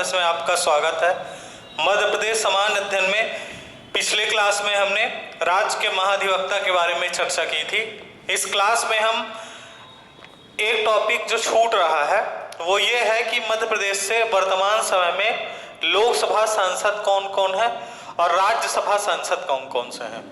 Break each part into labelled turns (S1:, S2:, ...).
S1: Classes में आपका स्वागत है। मध्य प्रदेश सामान्य अध्ययन में पिछले क्लास में हमने राज्य के महाधिवक्ता के बारे में चर्चा की थी। इस क्लास में हम एक टॉपिक जो छूट रहा है वो ये है कि मध्य प्रदेश से वर्तमान समय में लोकसभा सांसद कौन कौन है और राज्यसभा सांसद कौन कौन से हैं।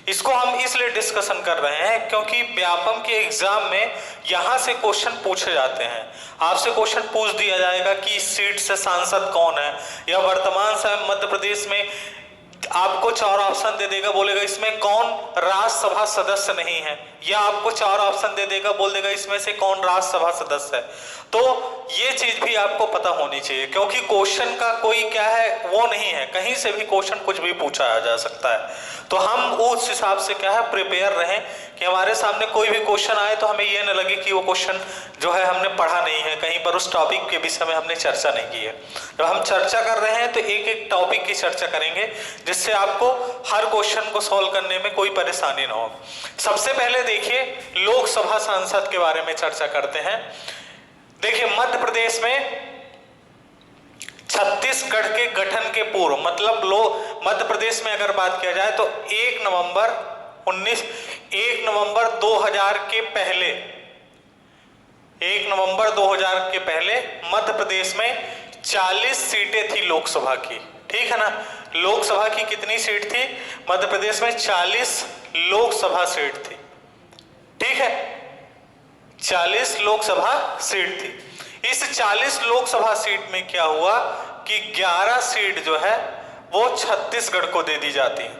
S1: इसको हम इसलिए डिस्कशन कर रहे हैं क्योंकि व्यापम के एग्जाम में यहाँ से क्वेश्चन पूछे जाते हैं। आपसे क्वेश्चन पूछ दिया जाएगा कि इस सीट से सांसद कौन है, या वर्तमान समय मध्य प्रदेश में आपको 4 ऑप्शन दे देगा, बोलेगा इसमें कौन राज्यसभा सदस्य नहीं है, या आपको 4 ऑप्शन दे देगा, बोल देगा इसमें से कौन राज्यसभा सदस्य है। तो ये चीज भी आपको पता होनी चाहिए क्योंकि क्वेश्चन का कोई क्या है वो नहीं है, कहीं से भी क्वेश्चन कुछ भी पूछा जा सकता है। तो हम उस हिसाब से क्या है प्रिपेयर रहें कि हमारे सामने कोई भी क्वेश्चन आए तो हमें ये न लगे कि वो क्वेश्चन जो है हमने पढ़ा नहीं है, कहीं पर उस टॉपिक के विषय में हमने चर्चा नहीं की है। जब हम चर्चा कर रहे हैं तो एक एक टॉपिक की चर्चा करेंगे जिससे आपको हर क्वेश्चन को सॉल्व करने में कोई परेशानी ना हो। सबसे पहले देखिए लोकसभा सांसद के बारे में चर्चा करते हैं। देखिए मध्य प्रदेश में छत्तीसगढ़ के गठन के पूर्व, मतलब मध्य प्रदेश में अगर बात किया जाए तो 1 नवंबर 2000 के पहले 1 नवंबर 2000 के पहले मध्य प्रदेश में 40 सीटें थी लोकसभा की। ठीक है ना, लोकसभा की कितनी सीट थी मध्य प्रदेश में? 40 लोकसभा सीट थी। ठीक है, 40 लोकसभा सीट थी। इस 40 लोकसभा सीट में क्या हुआ कि 11 सीट जो है वो छत्तीसगढ़ को दे दी जाती है।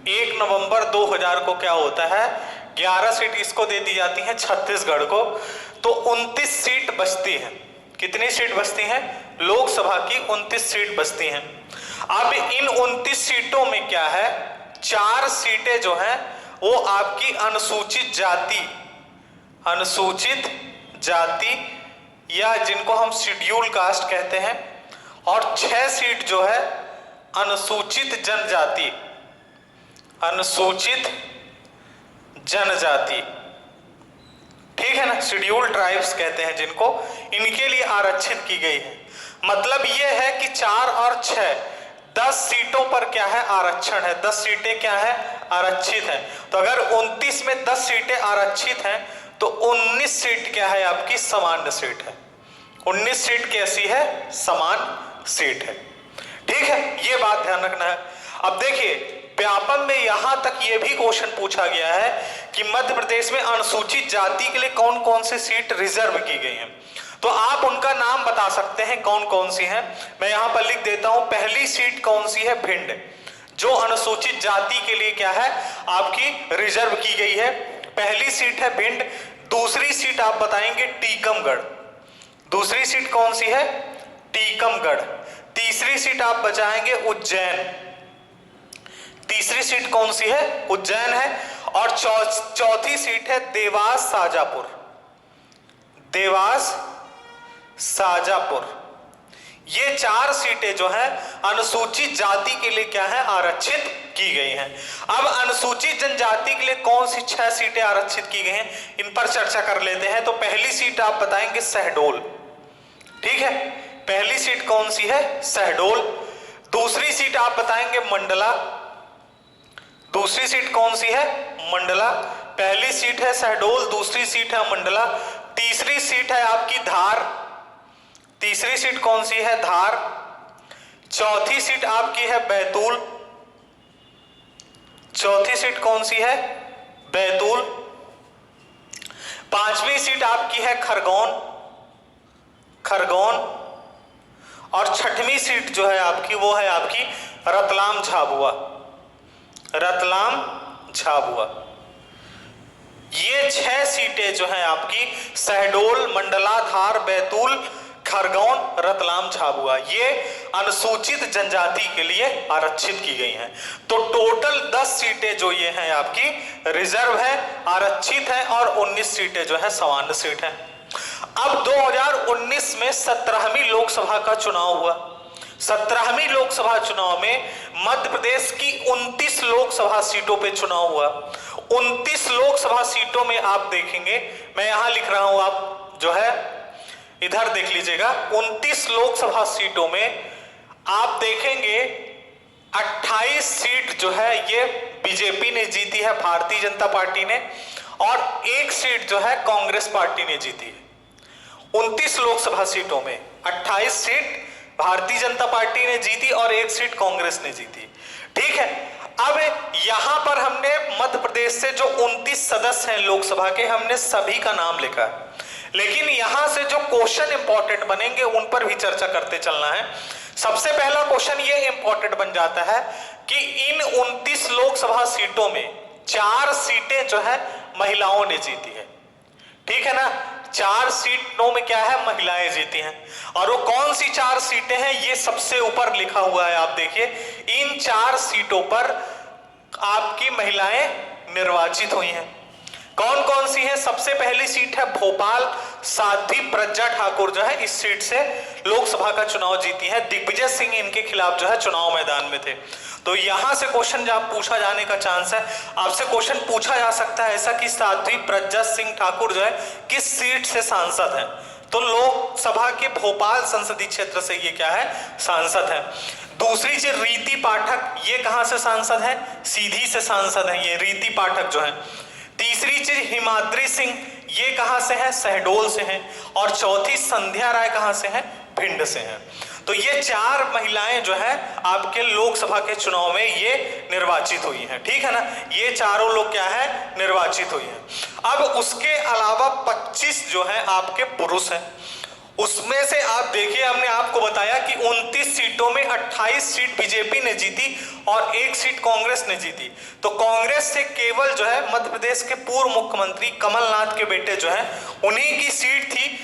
S1: 1 नवंबर 2000 को क्या होता है, 11 सीट इसको दे दी जाती हैं छत्तीसगढ़ को, तो 29 सीट बचती हैं। कितनी सीट बचती हैं? लोकसभा की 29 सीट बचती हैं। अब इन 29 सीटों में क्या है, 4 सीटें जो हैं वो आपकी अनुसूचित जाति या जिनको हम शेड्यूल कास्ट कहते हैं, और 6 सीट जो है अनुसूचित जनजाति। ठीक है ना, शेड्यूल ट्राइब्स कहते हैं जिनको, इनके लिए आरक्षित की गई है। मतलब ये है कि 4 और 6 10 सीटों पर क्या है, आरक्षण है। 10 सीटें क्या है, आरक्षित है। तो अगर 29 में 10 सीटें आरक्षित हैं तो 19 सीट क्या है आपकी, सामान्य सीट है। 19 सीट कैसी है, समान सीट है। ठीक है, ये बात ध्यान रखना है। अब देखिए व्यापम में यहां तक ये भी क्वेश्चन पूछा गया है कि मध्य प्रदेश में अनुसूचित जाति के लिए कौन कौन सी सीट रिजर्व की गई हैं, तो आप उनका नाम बता सकते हैं कौन कौन सी हैं। मैं यहां पर लिख देता हूं। पहली सीट कौन सी है, भिंड, जो अनुसूचित जाति के लिए क्या है आपकी रिजर्व की गई है। पहली सीट है भिंड। दूसरी सीट आप बताएंगे टीकमगढ़। दूसरी सीट कौन सी है, टीकमगढ़। तीसरी सीट आप बचाएंगे उज्जैन। तीसरी सीट कौन सी है, उज्जैन है। और चौथी सीट है देवास साजापुर। ये 4 सीटें जो हैं अनुसूचित जाति के लिए क्या है, आरक्षित की गई हैं। अब अनुसूचित जनजाति के लिए कौन सी 6 सीटें आरक्षित की गई हैं, इन पर चर्चा कर लेते हैं। तो पहली सीट आप बताएंगे शहडोल। ठीक है, पहली सीट कौन सी है, शहडोल। दूसरी सीट आप बताएंगे मंडला। दूसरी सीट कौन सी है, मंडला। पहली सीट है शहडोल, दूसरी सीट है मंडला। तीसरी सीट है आपकी धार। तीसरी सीट कौन सी है, धार। चौथी सीट आपकी है बैतूल। चौथी सीट कौन सी है, बैतूल। 5वीं सीट आपकी है खरगोन। और 6वीं सीट जो है आपकी वो है आपकी रतलाम झाबुआ। ये 6 सीटें जो हैं आपकी शहडोल, मंडला, धार, बैतूल, खरगोन, रतलाम, झाबुआ, ये अनुसूचित जनजाति के लिए आरक्षित की गई हैं। तो टोटल 10 सीटें जो ये हैं आपकी रिजर्व है, आरक्षित है, और 19 सीटें जो है सामान्य सीट है। अब 2019 में 17वीं लोकसभा का चुनाव हुआ। 17वीं लोकसभा चुनाव में मध्य प्रदेश की 29 लोकसभा सीटों पे चुनाव हुआ। 29 लोकसभा सीटों में आप देखेंगे, मैं यहां लिख रहा हूं, आप जो है इधर देख लीजिएगा, 29 लोकसभा सीटों में आप देखेंगे 28 सीट जो है ये बीजेपी ने जीती है, भारतीय जनता पार्टी ने, और एक सीट जो है कांग्रेस पार्टी ने जीती है। 29 लोकसभा सीटों में 28 सीट भारतीय जनता पार्टी ने जीती और एक सीट कांग्रेस ने जीती। ठीक है, अब यहां पर हमने मध्य प्रदेश से जो 29 सदस्य हैं लोकसभा के, हमने सभी का नाम लिखा है, लेकिन यहां से जो क्वेश्चन इंपॉर्टेंट बनेंगे उन पर भी चर्चा करते चलना है। सबसे पहला क्वेश्चन ये इंपॉर्टेंट बन जाता है कि इन 29 लोकसभा सीटों में 4 सीटें जो है महिलाओं ने जीती है। ठीक है ना, 4 सीटों में क्या है, महिलाएं जीती हैं। और वो कौन सी 4 सीटें हैं, ये सबसे ऊपर लिखा हुआ है, आप देखिए। इन 4 सीटों पर आपकी महिलाएं निर्वाचित हुई हैं। कौन कौन सी है? सबसे पहली सीट है भोपाल, साध्वी प्रज्ञा ठाकुर जो है इस सीट से लोकसभा का चुनाव जीती है। दिग्विजय सिंह इनके खिलाफ जो है चुनाव मैदान में थे। तो यहां से क्वेश्चन जब पूछा जाने का चांस है, आपसे क्वेश्चन पूछा जा सकता है ऐसा कि साध्वी प्रज्ञा सिंह ठाकुर जो है किस सीट से सांसद है? तो लोकसभा के भोपाल संसदीय क्षेत्र से ये क्या है, सांसद है। दूसरी चीज रीति पाठक, ये कहां से सांसद है? सीधी से सांसद है ये रीति पाठक जो है। तीसरी चीज हिमाद्री सिंह, ये कहां से है? शहडोल से हैं। और चौथी संध्या राय कहां से है? भिंड से हैं। तो ये 4 महिलाएं जो है आपके लोकसभा के चुनाव में ये निर्वाचित हुई हैं। ठीक है ना, ये चारों लोग क्या है, निर्वाचित हुई हैं। अब उसके अलावा 25 जो है आपके पुरुष हैं। उसमें से आप देखिए, हमने आपको बताया कि 29 सीटों में 28 सीट बीजेपी ने जीती और एक सीट कांग्रेस ने जीती। तो कांग्रेस से केवल जो है मध्य प्रदेश के पूर्व मुख्यमंत्री कमलनाथ के बेटे जो है उन्हीं की सीट थी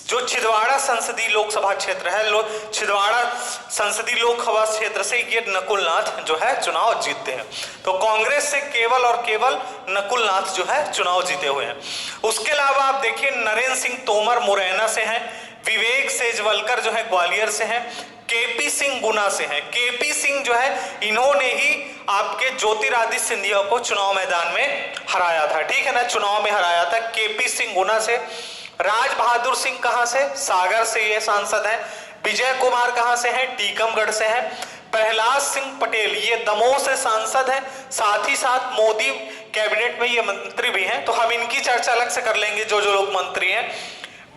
S1: जो छिंदवाड़ा संसदीय लोकसभा क्षेत्र है। छिंदवाड़ा संसदीय लोकसभा क्षेत्र से ये नकुलनाथ जो है चुनाव जीतते हैं। तो कांग्रेस से केवल और केवल नकुलनाथ जो है चुनाव जीते हुए हैं। उसके अलावा आप देखिए नरेंद्र सिंह तोमर मुरैना से हैं, विवेक सेजवलकर जो है ग्वालियर से हैं, केपी सिंह गुना से हैं। केपी सिंह जो है इन्होंने ही आपके ज्योतिरादित्य सिंधिया को चुनाव मैदान में हराया था। ठीक है ना, चुनाव में हराया था केपी सिंह गुना से। राज बहादुर सिंह कहां से? सागर से ये सांसद है। विजय कुमार कहां से हैं? टीकमगढ़ से हैं। प्रहलाद सिंह पटेल ये दमोह से सांसद हैं, साथ ही साथ मोदी कैबिनेट में ये मंत्री भी हैं। तो हम इनकी चर्चा अलग से कर लेंगे जो जो लोग मंत्री हैं।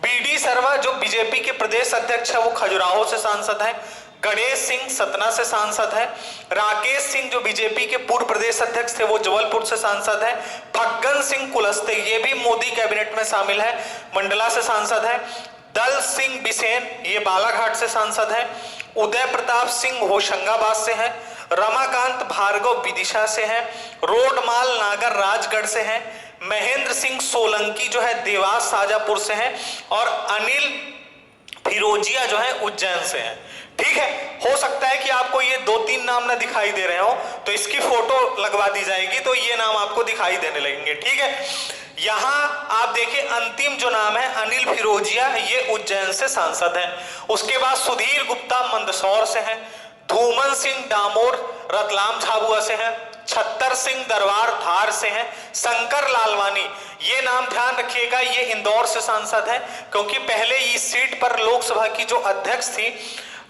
S1: बीडी शर्मा जो बीजेपी के प्रदेश अध्यक्ष है वो खजुराहो से सांसद हैं। गणेश सिंह सतना से सांसद है। राकेश सिंह जो बीजेपी के पूर्व प्रदेश अध्यक्ष थे वो जबलपुर से सांसद है। फग्गन सिंह कुलस्ते ये भी मोदी कैबिनेट में शामिल है, मंडला से सांसद है। दल सिंह बिसेन ये बालाघाट से सांसद है। उदय प्रताप सिंह होशंगाबाद से हैं। रमाकांत भार्गव विदिशा से हैं। रोडमाल नागर राजगढ़ से हैं। महेंद्र सिंह सोलंकी जो है देवास शाजापुर से हैं। और अनिल फिरोजिया जो है उज्जैन से हैं। ठीक है, हो सकता है कि आपको ये 2-3 नाम ना दिखाई दे रहे हो, तो इसकी फोटो लगवा दी जाएगी तो ये नाम आपको दिखाई देने लगेंगे। ठीक है, यहां आप देखिए अंतिम जो नाम है अनिल फिरोजिया, ये उज्जैन से सांसद हैं। उसके बाद सुधीर गुप्ता मंदसौर से हैं। धूमन सिंह डामोर रतलाम झाबुआ से हैं। छत्तर सिंह दरबार धार से हैं। शंकर लालवानी ये नाम ध्यान रखिएगा, ये इंदौर से सांसद हैं, क्योंकि पहले इस सीट पर लोकसभा की जो अध्यक्ष थी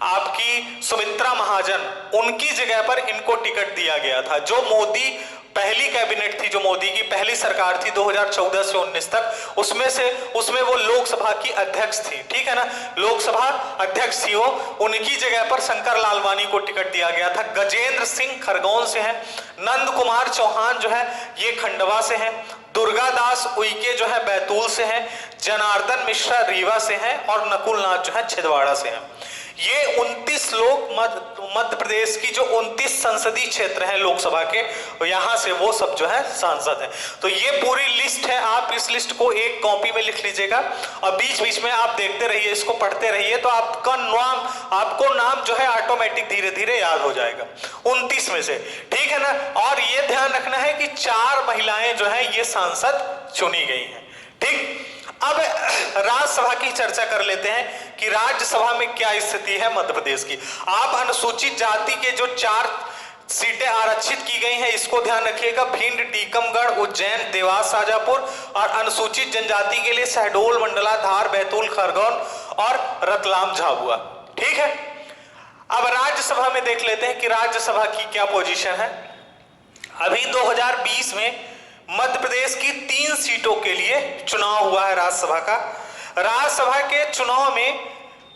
S1: आपकी सुमित्रा महाजन, उनकी जगह पर इनको टिकट दिया गया था। जो मोदी पहली कैबिनेट थी, जो मोदी की पहली सरकार थी 2014 से 19 तक, उसमें वो लोकसभा की अध्यक्ष थी। ठीक है ना, लोकसभा अध्यक्ष थी वो, उनकी जगह पर शंकर लालवानी को टिकट दिया गया था। गजेंद्र सिंह खरगोन से हैं। नंद कुमार चौहान जो है ये खंडवा से हैं। दुर्गा दास उइके जो है बैतूल से हैं। जनार्दन मिश्रा रीवा से हैं। और नकुलनाथ जो है छिंदवाड़ा से हैं। ये 29 लोग मध्य प्रदेश की जो 29 संसदीय क्षेत्र हैं लोकसभा के, यहां से वो सब जो है सांसद हैं। तो ये पूरी लिस्ट है, आप इस लिस्ट को एक कॉपी में लिख लीजिएगा और बीच बीच में आप देखते रहिए, इसको पढ़ते रहिए, तो आपको नाम जो है ऑटोमेटिक धीरे धीरे याद हो जाएगा 29 में से। ठीक है ना, और ये ध्यान रखना है कि 4 महिलाएं जो है ये सांसद चुनी गई हैं। ठीक, अब राज्यसभा की चर्चा कर लेते हैं कि राज्यसभा में क्या स्थिति है मध्य प्रदेश की। आप अनुसूचित जाति के जो सीटें आरक्षित की गई हैं, इसको ध्यान रखिएगा। भिंड, टीकमगढ़, उज्जैन, देवास, शाजापुर और अनुसूचित जनजाति के लिए शहडोल, मंडला, धार, बैतूल, खरगोन और रतलाम, झाबुआ। ठीक है, अब राज्यसभा में देख लेते हैं कि राज्यसभा की क्या पोजीशन है। अभी 2020 में मध्य प्रदेश की 3 सीटों के लिए चुनाव हुआ है राज्यसभा का। राज्यसभा के चुनाव में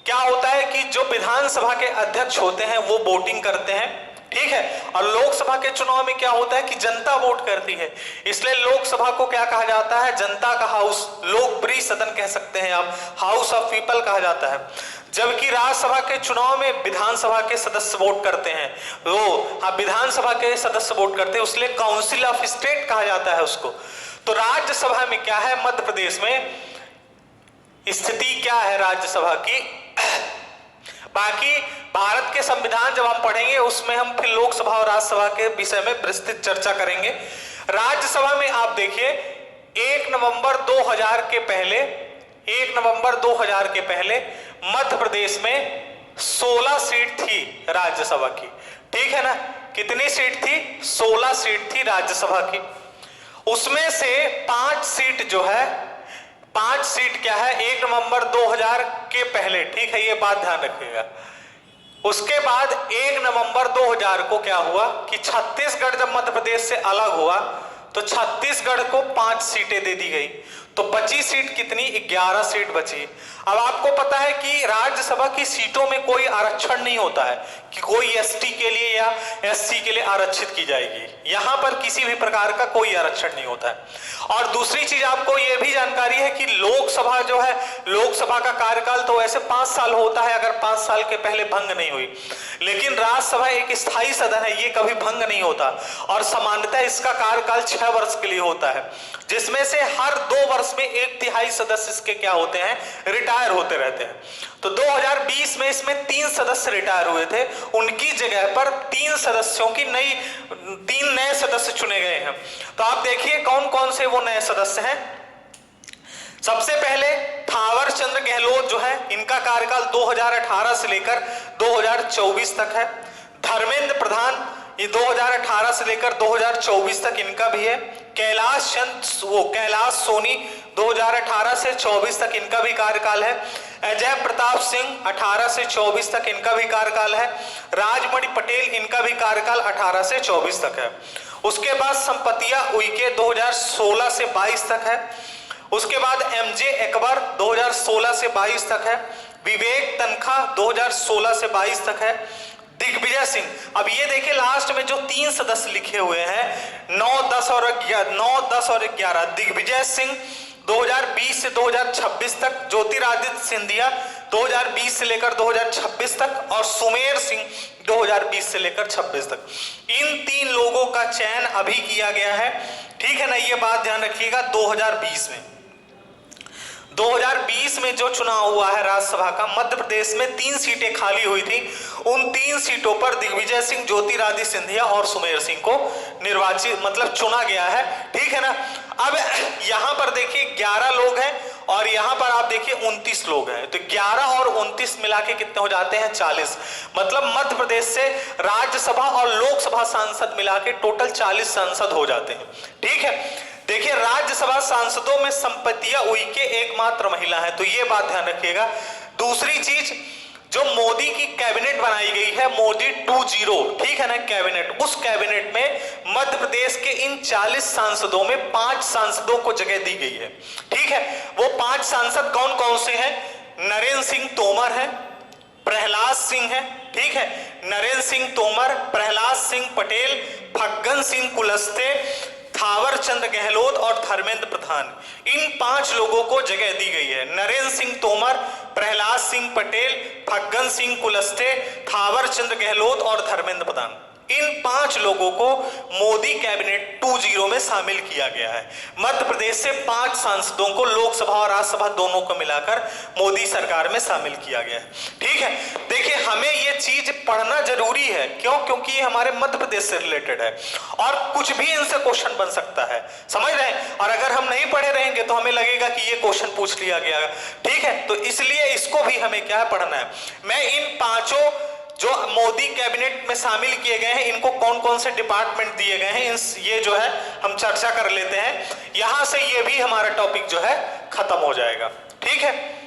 S1: क्या होता है कि जो विधानसभा के अध्यक्ष होते हैं वो वोटिंग करते हैं, ठीक है, और लोकसभा के चुनाव में क्या होता है कि जनता वोट करती है। इसलिए लोकसभा को क्या कहा जाता है? जनता का हाउस, लोकप्रिय सदन कह सकते हैं आप, हाउस ऑफ पीपल कहा जाता है। जबकि राज्यसभा के चुनाव में विधानसभा के सदस्य वोट करते हैं, वो हाँ विधानसभा के सदस्य वोट करते हैं, इसलिए काउंसिल ऑफ स्टेट कहा जाता है उसको। तो राज्यसभा में क्या है, मध्य प्रदेश में स्थिति क्या है राज्यसभा की। बाकी भारत के संविधान जब हम पढ़ेंगे उसमें हम फिर लोकसभा और राज्यसभा के विषय में विस्तृत चर्चा करेंगे। राज्यसभा में आप देखिए 1 नवंबर 2000 के पहले मध्य प्रदेश में 16 सीट थी राज्यसभा की, ठीक है ना। कितनी सीट थी? 16 सीट थी राज्यसभा की। उसमें से 5 सीट जो है, 5 सीट क्या है 1 नवंबर 2000 के पहले, ठीक है, ये बात ध्यान रखिएगा। उसके बाद 1 नवंबर 2000 को क्या हुआ कि छत्तीसगढ़ जब मध्य प्रदेश से अलग हुआ तो छत्तीसगढ़ को 5 सीटें दे दी गई, तो बची सीट कितनी? 11 सीट बची। अब आपको पता है कि राज्यसभा की सीटों में कोई आरक्षण नहीं होता है कि कोई एसटी के लिए या एससी के लिए आरक्षित की जाएगी, यहां पर किसी भी प्रकार का कोई आरक्षण नहीं होता है। और दूसरी चीज आपको यह भी जानकारी है कि लोकसभा जो है, लोकसभा का कार्यकाल तो वैसे 5 साल होता है अगर 5 साल के पहले भंग नहीं हुई, लेकिन राज्यसभा एक स्थायी सदन है, ये कभी भंग नहीं होता और सामान्यतः इसका कार्यकाल 6 वर्ष के लिए होता है, जिसमें से हर 2 वर्ष में 1/3 सदस्य इसके क्या होते हैं? रिटायर होते रहते हैं। तो 2020 में इसमें 3 सदस्य रिटायर हुए थे, उनकी जगह पर 3 सदस्यों की 3 नए सदस्य चुने गए हैं। तो आप देखिए कौन कौन से वो नए सदस्य हैं। सबसे पहले थावर चंद गहलोत जो है, इनका कार्यकाल 2018 से लेकर 2024 तक है। धर्मेंद्र प्रधान ये 2018 से लेकर 2024 तक इनका भी है। कैलाश सोनी 2018 से 24 तक इनका भी कार्यकाल है। अजय प्रताप सिंह 18 से 24 तक इनका भी कार्यकाल है। राजमणि पटेल इनका भी कार्यकाल 18 से 24 तक है। उसके बाद संपतिया उइके 2016 से 22 तक है। उसके बाद एमजे अकबर 2016 से 22 तक है। विवेक तनखा 2016 से 22 तक है। दिग्विजय सिंह, अब ये देखिए लास्ट में जो 3 सदस्य लिखे हुए हैं 9, 10 और 11, दिग्विजय सिंह 2020 से 2026 तक, ज्योतिरादित्य सिंधिया 2020 से लेकर 2026 तक और सुमेर सिंह 2020 से लेकर 26 तक। इन 3 लोगों का चयन अभी किया गया है, ठीक है ना, ये बात ध्यान रखिएगा। 2020 में जो चुनाव हुआ है राज्यसभा का, मध्य प्रदेश में 3 सीटें खाली हुई थी, उन 3 सीटों पर दिग्विजय सिंह, ज्योतिरादित्य सिंधिया और सुमेर सिंह को निर्वाचित चुना गया है, ठीक है ना। अब यहां पर देखिए 11 लोग हैं और यहां पर आप देखिए 29 लोग हैं, तो 11 और 29 मिला के कितने हो जाते हैं? 40। मतलब मध्य प्रदेश से राज्यसभा और लोकसभा सांसद मिला के टोटल 40 सांसद हो जाते हैं, ठीक है। देखिए राज्यसभा सांसदों में संपतिया उइके एकमात्र महिला है, तो ये बात ध्यान रखिएगा। दूसरी चीज, जो मोदी की कैबिनेट बनाई गई है, मोदी 20, ठीक है ना, कैबिनेट, उस कैबिनेट में मध्य प्रदेश के इन 40 सांसदों में 5 सांसदों को जगह दी गई है, ठीक है। वो 5 सांसद कौन कौन से हैं? नरेंद्र सिंह तोमर है, प्रहलाद सिंह है, ठीक है, नरेंद्र सिंह तोमर, प्रहलाद सिंह पटेल, फग्गन सिंह कुलस्ते, थावर चंद गहलोत और धर्मेंद्र प्रधान, इन 5 लोगों को जगह दी गई है। नरेंद्र सिंह तोमर, प्रहलाद सिंह पटेल, फग्गन सिंह कुलस्ते, थावर चंद गहलोत और धर्मेंद्र प्रधान, इन 5 लोगों को मोदी कैबिनेट 20 में शामिल किया गया है। मध्य प्रदेश से 5 सांसदों को लोकसभा और राज्यसभा दोनों को मिलाकर मोदी सरकार में शामिल किया गया है, ठीक है। देखिए हमें ये चीज पढ़ना जरूरी है, क्यों? क्योंकि ये हमारे मध्य प्रदेश से रिलेटेड है और कुछ भी इनसे क्वेश्चन बन सकता है, समझ रहे हैं। और अगर हम नहीं पढ़े रहेंगे तो हमें लगेगा कि ये क्वेश्चन पूछ लिया गया, ठीक है। तो इसलिए इसको भी हमें क्या पढ़ना है। मैं इन 5 जो मोदी कैबिनेट में शामिल किए गए हैं इनको कौन कौन से डिपार्टमेंट दिए गए हैं, ये जो है हम चर्चा कर लेते हैं। यहां से ये भी हमारा टॉपिक जो है खत्म हो जाएगा। ठीक है,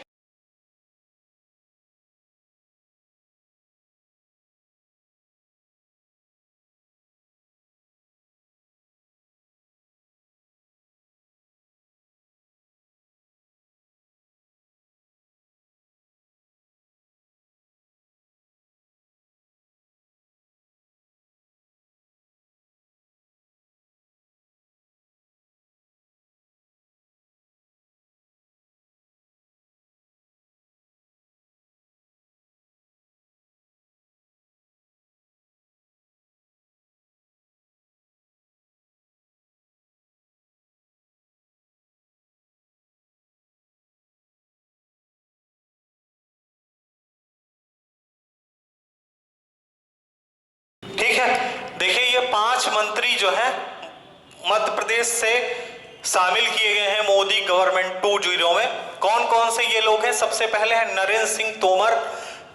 S1: ठीक है। देखिए ये 5 मंत्री जो है मध्य प्रदेश से शामिल किए गए हैं मोदी गवर्नमेंट 2.0 में। कौन कौन से ये लोग हैं? सबसे पहले है नरेंद्र सिंह तोमर,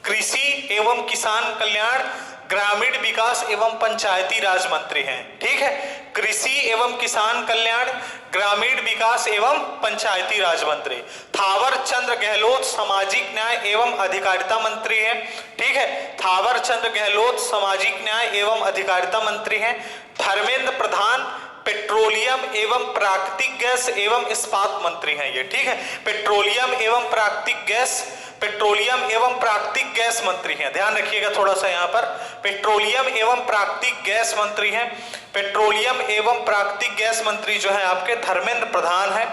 S1: कृषि एवं किसान कल्याण, ग्रामीण विकास एवं पंचायती राज मंत्री हैं। ठीक है, कृषि एवं किसान कल्याण, ग्रामीण विकास एवं पंचायती राज मंत्री। थावर चंद्र गहलोत सामाजिक न्याय एवं अधिकारिता मंत्री हैं। ठीक है, थावर चंद्र गहलोत सामाजिक न्याय एवं अधिकारिता मंत्री हैं। धर्मेंद्र प्रधान पेट्रोलियम एवं प्राकृतिक गैस एवं इस्पात मंत्री हैं ये। ठीक है, पेट्रोलियम एवं प्राकृतिक गैस मंत्री हैं। ध्यान रखिएगा थोड़ा सा यहाँ पर, पेट्रोलियम एवं प्राकृतिक गैस मंत्री हैं। पेट्रोलियम एवं प्राकृतिक गैस मंत्री जो है आपके धर्मेंद्र प्रधान है।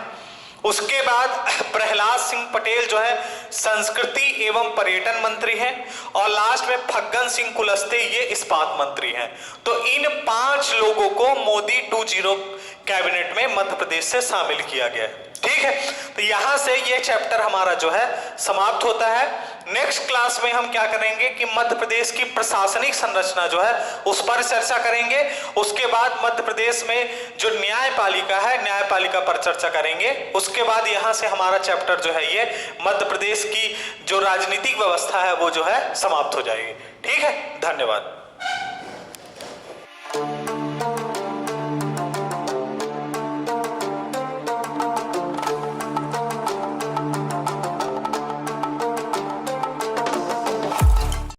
S1: उसके बाद प्रहलाद सिंह पटेल जो है संस्कृति एवं पर्यटन मंत्री हैं। और लास्ट में फग्गन सिंह कुलस्ते ये इस्पात मंत्री हैं। तो इन 5 लोगों को मोदी 2.0 कैबिनेट में मध्य प्रदेश से शामिल किया गया है। ठीक है, तो यहां से ये चैप्टर हमारा जो है समाप्त होता है। नेक्स्ट क्लास में हम क्या करेंगे कि मध्य प्रदेश की प्रशासनिक संरचना जो है उस पर चर्चा करेंगे। उसके बाद मध्य प्रदेश में जो न्यायपालिका है, न्यायपालिका पर चर्चा करेंगे। उसके बाद यहां से हमारा चैप्टर जो है ये मध्य प्रदेश की जो राजनीतिक व्यवस्था है वो जो है समाप्त हो जाएगी। ठीक है, धन्यवाद।